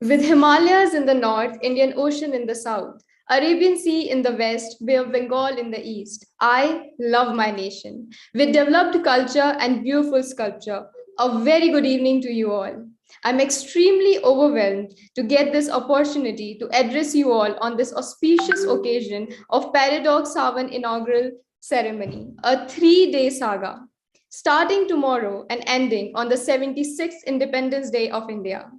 With Himalayas in the north, Indian Ocean in the south, Arabian Sea in the west, Bay of Bengal in the east, I love my nation. With developed culture and beautiful sculpture, a very good evening to you all. I'm extremely overwhelmed to get this opportunity to address you all on this auspicious occasion of Paradox Saavan' inaugural ceremony, a 3-day saga, starting tomorrow and ending on the 76th Independence Day of India.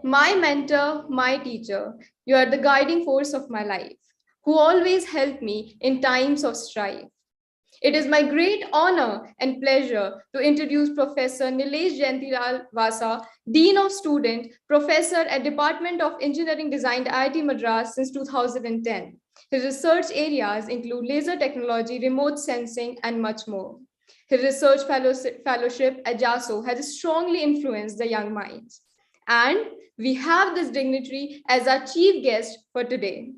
My mentor, my teacher, you are the guiding force of my life, who always help me in times of strife. It is my great honor and pleasure to introduce Professor Nilesh Jayantilal Vasa, Dean of Student, Professor at Department of Engineering Design at IIT Madras since 2010. His research areas include laser technology, remote sensing, and much more. His research fellowship at JASO has strongly influenced the young minds. And we have this dignitary as our chief guest for today.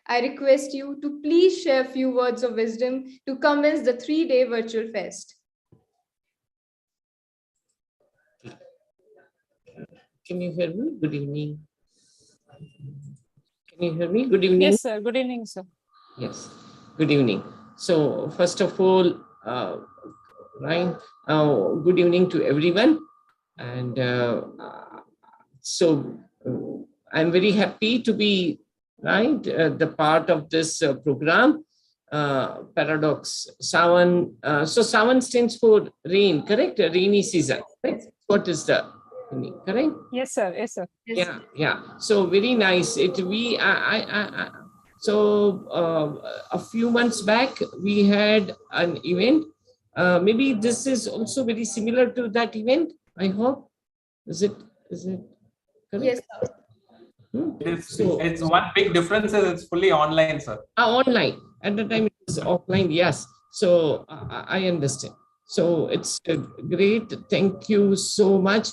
I request you to please share a few words of wisdom to commence the 3-day virtual fest. Can you hear me? Good evening. Can you hear me? Good evening. Yes, sir. Good evening, sir. Yes. Good evening. So first of all, Ryan, good evening to everyone. And I'm very happy to be the part of this program, Paradox Saavan'. So Saavan' stands for rain, correct? A rainy season, right? What is the meaning, correct? Yes, sir. Yes, sir. Yeah. So very nice. A few months back we had an event. Maybe this is also very similar to that event. I hope. Is it correct? Yes, sir. It's one big difference is it's fully online, sir. Online. At the time it was offline, yes. So I understand. So it's great. Thank you so much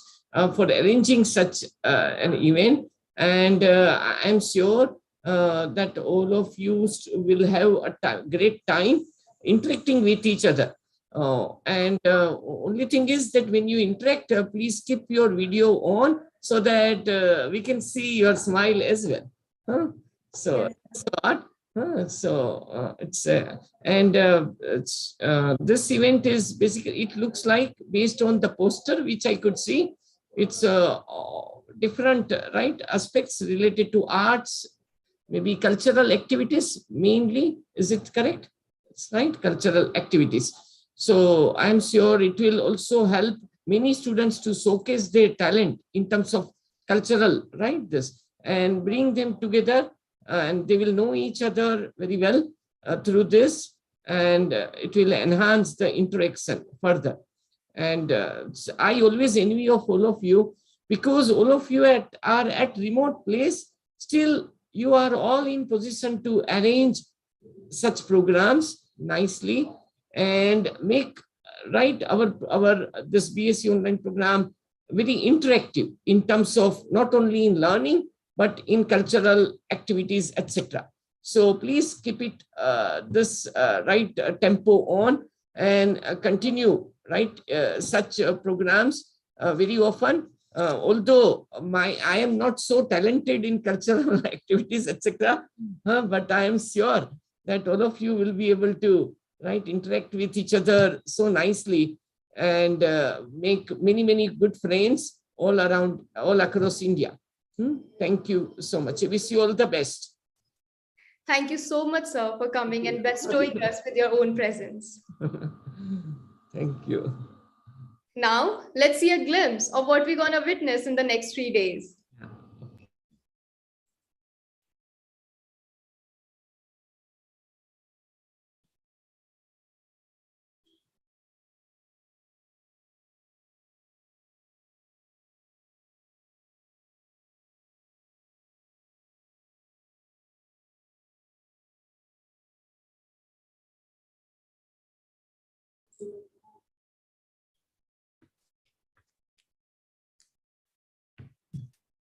for arranging such an event. And I'm sure that all of you will have a great time interacting with each other. Only thing is that when you interact, please keep your video on so that we can see your smile as well. This event is basically, it looks like, based on the poster which I could see, it's different aspects related to arts, maybe cultural activities mainly. Is it correct? It's right, cultural activities. So I'm sure it will also help many students to showcase their talent in terms of cultural, and bring them together, and they will know each other very well through this, and it will enhance the interaction further. And I always envy of all of you, because all of you are at remote place, still you are all in position to arrange such programs nicely and make our this BSc online program very interactive in terms of not only in learning but in cultural activities, etc. So please keep it this tempo on, and continue such programs very often. Although I am not so talented in cultural activities, etc., but I am sure that all of you will be able to interact with each other so nicely, and make many good friends all across India. Thank you so much. I wish you all the best. Thank you so much, sir, for coming and bestowing us with your own presence. Thank you. Now, let's see a glimpse of what we're going to witness in the next 3 days.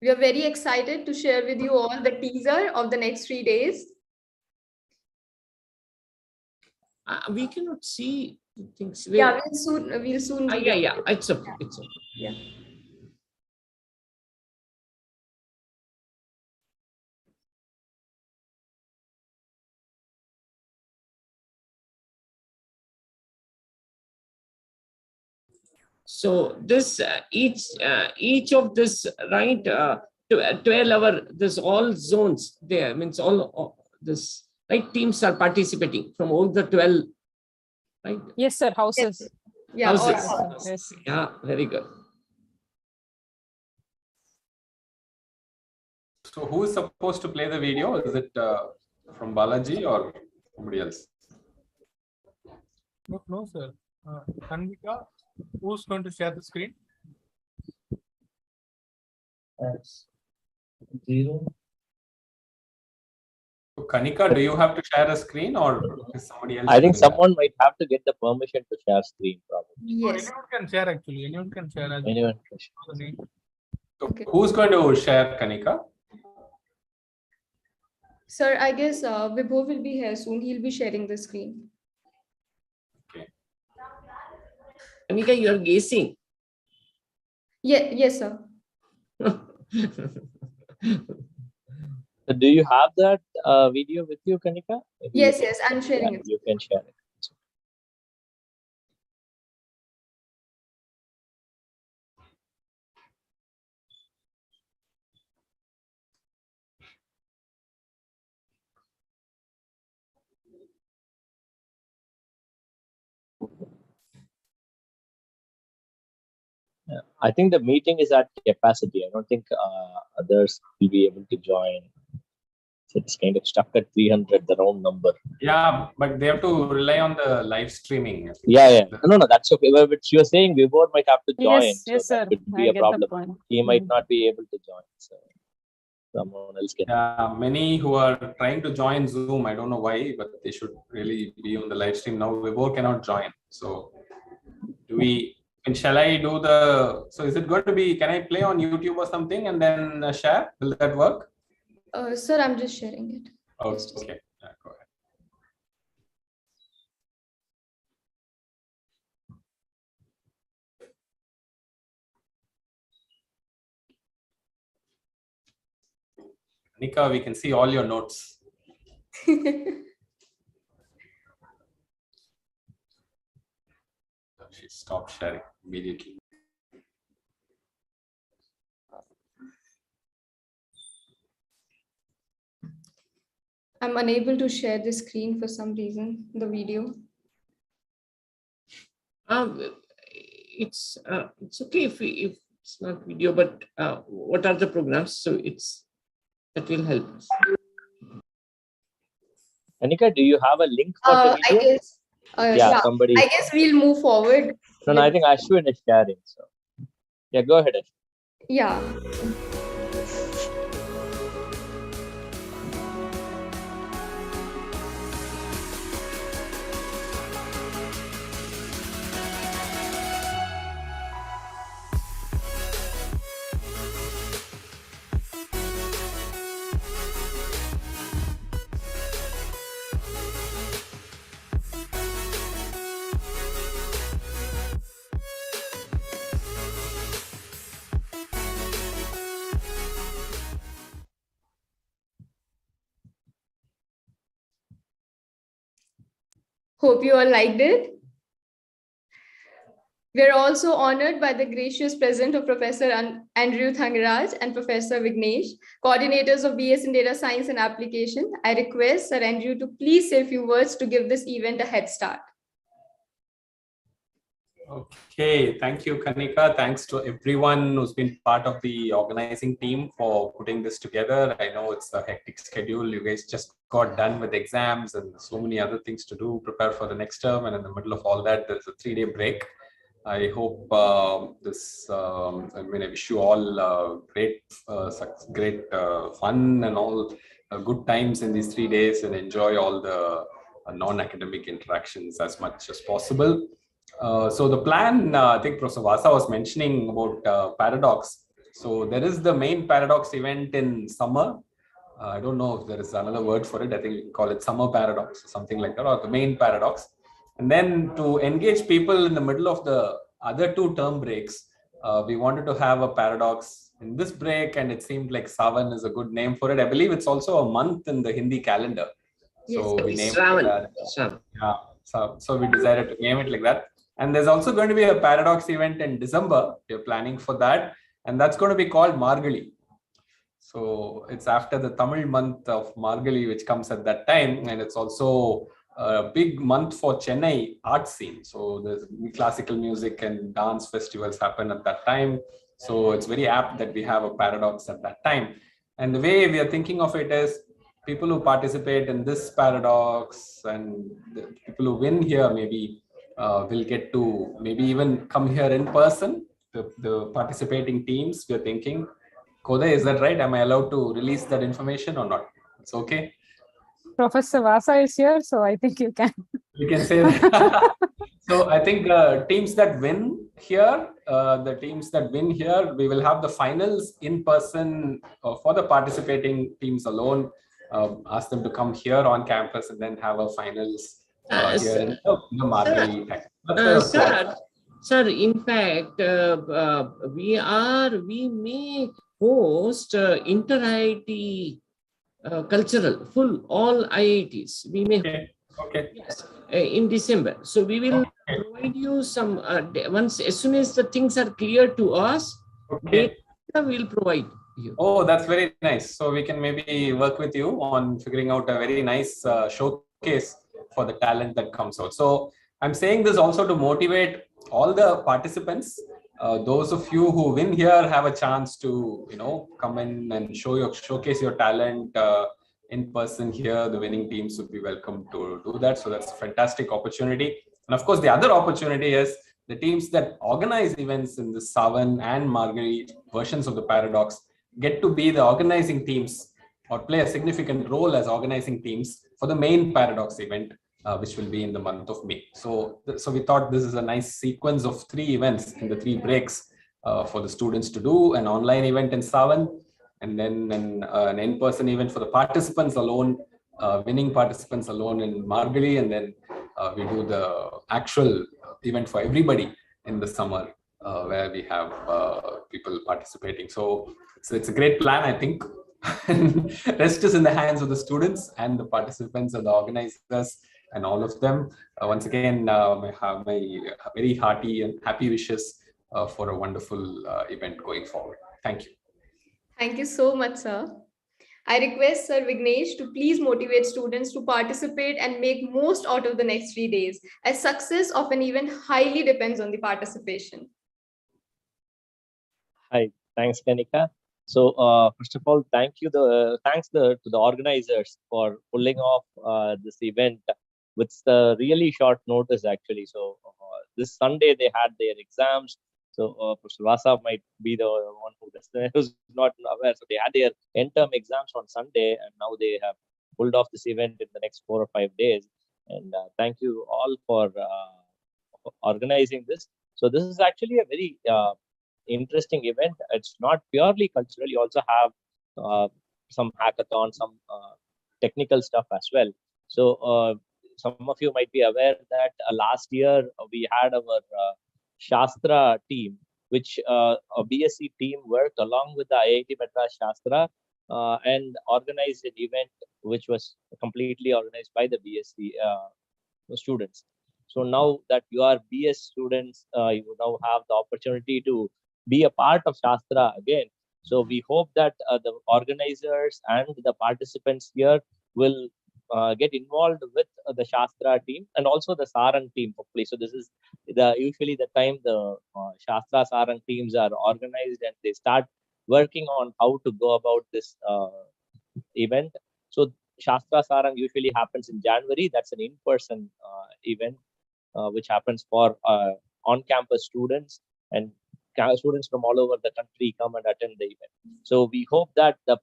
We are very excited to share with you all the teaser of the next 3 days. We cannot see things. Yeah, we'll soon. Yeah, it's okay. It's okay. Yeah. So this each of this, right, 12 hour, this all zones there means all this, right, teams are participating from all the 12, right? Yes, sir. Houses. Yeah, all Houses. houses. Yes. Yeah, very good. So who is supposed to play the video? Is it from Balaji or somebody else? No, sir. Kanvika, who's going to share the screen? That's 0. So Kanika, do you have to share a screen or is somebody else? I think doing that? someone might have to get the permission to share screen, probably. Or Yes. anyone can share actually. Anyone can share as Anyone can share. the name. So Okay. who's going to share, Kanika? Sir, I guess Vibhu will be here soon. He'll be sharing the screen. Anika, you are gazing. Yeah, yes, sir. So do you have that video with you, Kanika? Maybe you Yes, can- yes, I'm sharing it. You can share it. Yeah. I think the meeting is at capacity. I don't think others will be able to join. So it's kind of stuck at 300, the round number. Yeah, but they have to rely on the live streaming. Yeah. No, that's okay. But you're saying Vibor might have to join. Yes, so yes, that sir. could be I a get the problem. point. He might not be able to join. So someone else can. Yeah, many who are trying to join Zoom, I don't know why, but they should really be on the live stream now. Vibor cannot join. So do we, and shall I do the, so is it going to be, can I play on YouTube or something and then share? Will that work? Sir, I'm just sharing it. Oh, Just a second. okay. Yeah, go ahead. Nika, we can see all your notes. She stopped sharing immediately. I'm unable to share the screen for some reason, the video. It's okay if it's not video, but what are the programs? So that will help us. Anika, do you have a link for the I video? guess, yeah, Somebody. I guess we'll move forward. No, I think Ashwin is sharing. So yeah, go ahead, Ashwin. Yeah. Hope you all liked it. We are also honored by the gracious presence of Professor Andrew Thangaraj and Professor Vignesh, coordinators of BS in Data Science and Application. I request Sir Andrew to please say a few words to give this event a head start. Okay, thank you, Kanika. Thanks to everyone who's been part of the organizing team for putting this together. I know it's a hectic schedule. You guys just got done with exams and so many other things to do, prepare for the next term. And in the middle of all that, there's a 3-day break. I hope I wish you all great fun and all good times in these 3 days and enjoy all the non-academic interactions as much as possible. So the plan, I think Professor Vasa was mentioning about Paradox. So there is the main Paradox event in summer. I don't know if there is another word for it. I think we can call it Summer Paradox or something like that, or the main Paradox. And then to engage people in the middle of the other 2 term breaks, we wanted to have a Paradox in this break, and it seemed like Saavan' is a good name for it. I believe it's also a month in the Hindi calendar. So we named it that. Yeah. So we decided to name it like that. And there's also going to be a Paradox event in December. We're planning for that. And that's going to be called Margali. So it's after the Tamil month of Margali, which comes at that time. And it's also a big month for Chennai art scene. So there's classical music and dance festivals happen at that time. So it's very apt that we have a Paradox at that time. And the way we are thinking of it is people who participate in this Paradox and the people who win here maybe will get to maybe even come here in person. The participating teams, we're thinking. Kode, is that right? Am I allowed to release that information or not? It's okay. Professor Vasa is here, so I think you can. You can say that. So I think the teams that win here, we will have the finals in person for the participating teams alone. Ask them to come here on campus and then have a finals here in the Margali time. Sir, in fact, we may host inter-IIT cultural, all IITs. We may yes, in December. So we will provide you some, once, as soon as the things are clear to us, data we'll provide you. Oh, that's very nice. So we can maybe work with you on figuring out a very nice showcase for the talent that comes out. So I'm saying this also to motivate all the participants. Those of you who win here have a chance to, come in and showcase your talent in person here. The winning teams would be welcome to do that. So that's a fantastic opportunity. And of course, the other opportunity is the teams that organize events in the Saavan' and Margali versions of the Paradox get to be the organizing teams or play a significant role as organizing teams for the main Paradox event, which will be in the month of May. So we thought this is a nice sequence of 3 events in the 3 breaks for the students to do: an online event in Saavan', and then an in-person event for the participants alone, winning participants alone in Margali, and then we do the actual event for everybody in the summer, where we have people participating. So it's a great plan, I think. Rest is in the hands of the students and the participants and the organizers and all of them. Once again, I have my very hearty and happy wishes for a wonderful event going forward. Thank you. Thank you so much, sir. I request Sir Vignesh to please motivate students to participate and make most out of the next 3 days, as success of an event highly depends on the participation. Hi, thanks, Kanika. So first of all, thanks to the organizers for pulling off this event with really short notice, actually. So this Sunday they had their exams. So Professor Vasa might be the one who's not aware. So they had their end-term exams on Sunday, and now they have pulled off this event in the next 4 or 5 days. And thank you all for organizing this. So this is actually a very interesting event. It's not purely cultural. You also have some hackathon, some technical stuff as well. So some of you might be aware that last year we had our Shastra team, which a BSc team worked along with the IIT Madras Shastra and organized an event which was completely organized by the BSc students. So now that you are BS students, you now have the opportunity to be a part of Shastra again. So we hope that the organizers and the participants here will get involved with the Shastra team and also the Sarang team, hopefully. So this is usually the time the Shastra Sarang teams are organized and they start working on how to go about this event. So Shastra Sarang usually happens in January. That's an in-person event which happens for on-campus students, and students from all over the country come and attend the event. So we hope that the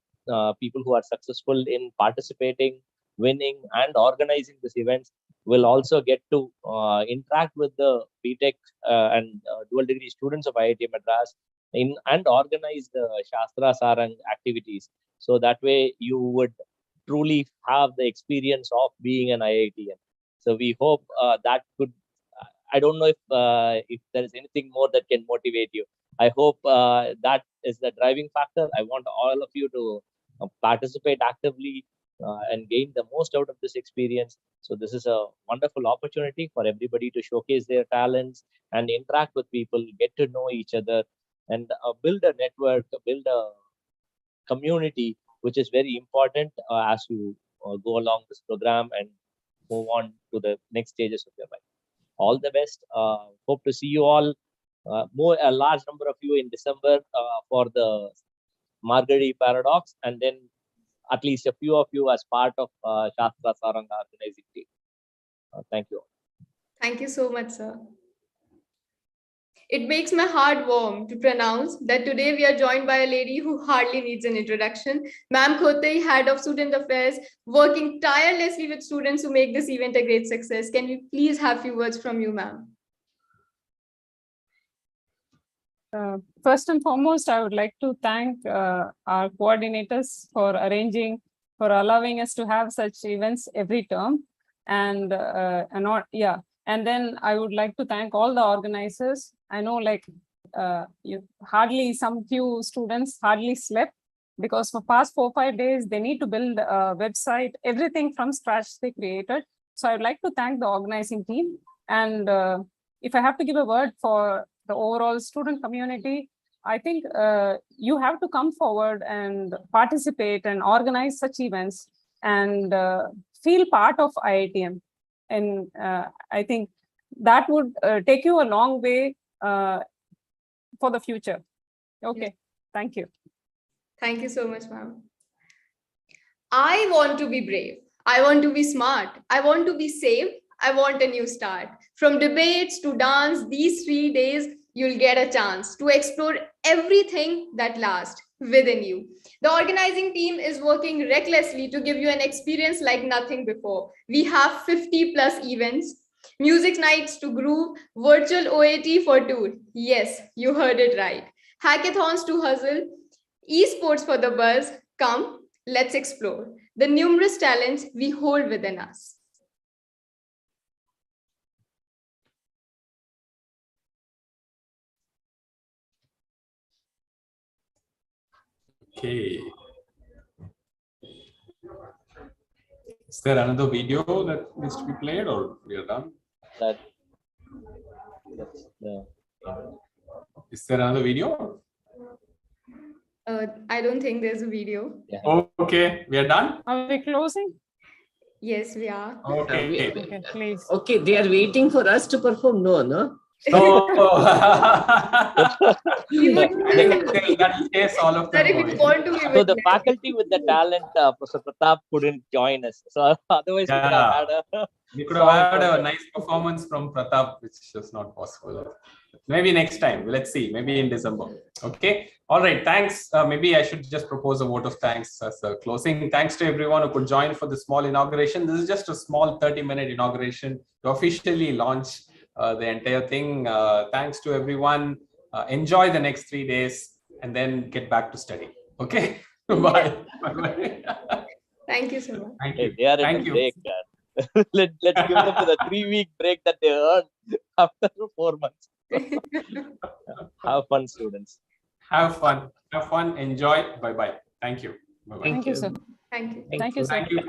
people who are successful in participating, winning, and organizing this event will also get to interact with the BTech and dual degree students of IIT Madras and organize the Shastra Sarang activities. So that way you would truly have the experience of being an IITian. So we hope that could, I don't know if there is anything more that can motivate you. I hope that is the driving factor. I want all of you to participate actively, and gain the most out of this experience. So this is a wonderful opportunity for everybody to showcase their talents and interact with people, get to know each other, and build a network, build a community, which is very important as you go along this program and move on to the next stages of your life. All the best. Hope to see you all, a large number of you in December for the Margari Paradox, and then at least a few of you as part of Shastra Saranga organizing team. Thank you all. Thank you so much, sir. It makes my heart warm to pronounce that today we are joined by a lady who hardly needs an introduction. Ma'am Khotei, Head of Student Affairs, working tirelessly with students to make this event a great success. Can we please have a few words from you, ma'am? First and foremost, I would like to thank our coordinators for arranging, for allowing us to have such events every term. And then I would like to thank all the organizers. I know some few students hardly slept because for past 4-5 days, they need to build a website, everything from scratch they created. So I would like to thank the organizing team. And if I have to give a word for the overall student community, I think you have to come forward and participate and organize such events and feel part of IITM. And I think that would take you a long way for the future. Okay, yes. Thank you. Thank you so much, ma'am. I want to be brave. I want to be smart. I want to be safe. I want a new start. From debates to dance, these 3 days, you'll get a chance to explore everything that lasts within you. The organizing team is working recklessly to give you an experience like nothing before. We have 50+ events, music nights to groove, virtual OAT for tour. Yes, you heard it right. Hackathons to hustle, esports for the buzz. Come, let's explore the numerous talents we hold within us. Okay. Is there another video that needs to be played, or we are done? Is there another video? I don't think there's a video. Yeah. Okay, we are done. Are we closing? Yes, we are. Okay. Okay, please. Okay, they are waiting for us to perform. No. So, We would that chase all of them. Sir, if you want to, we So would the let faculty with the talent, Professor Pratap couldn't join us. So otherwise, we could have had a nice performance from Pratap, which is not possible. Maybe next time. Let's see. Maybe in December. Okay. All right. Thanks. Maybe I should just propose a vote of thanks as a closing. Thanks to everyone who could join for the small inauguration. This is just a small 30-minute inauguration to officially launch the entire thing. Thanks to everyone. Enjoy the next 3 days and then get back to study. Okay. Bye. Bye. Thank you so much. Thank you. They are in the break. Let's give them to the 3-week break that they earned after 4 months. Have fun, students. Have fun. Have fun. Enjoy. Bye-bye. Thank you. Bye-bye. Thank you, sir. Thank you. Thank you, sir. Thank you.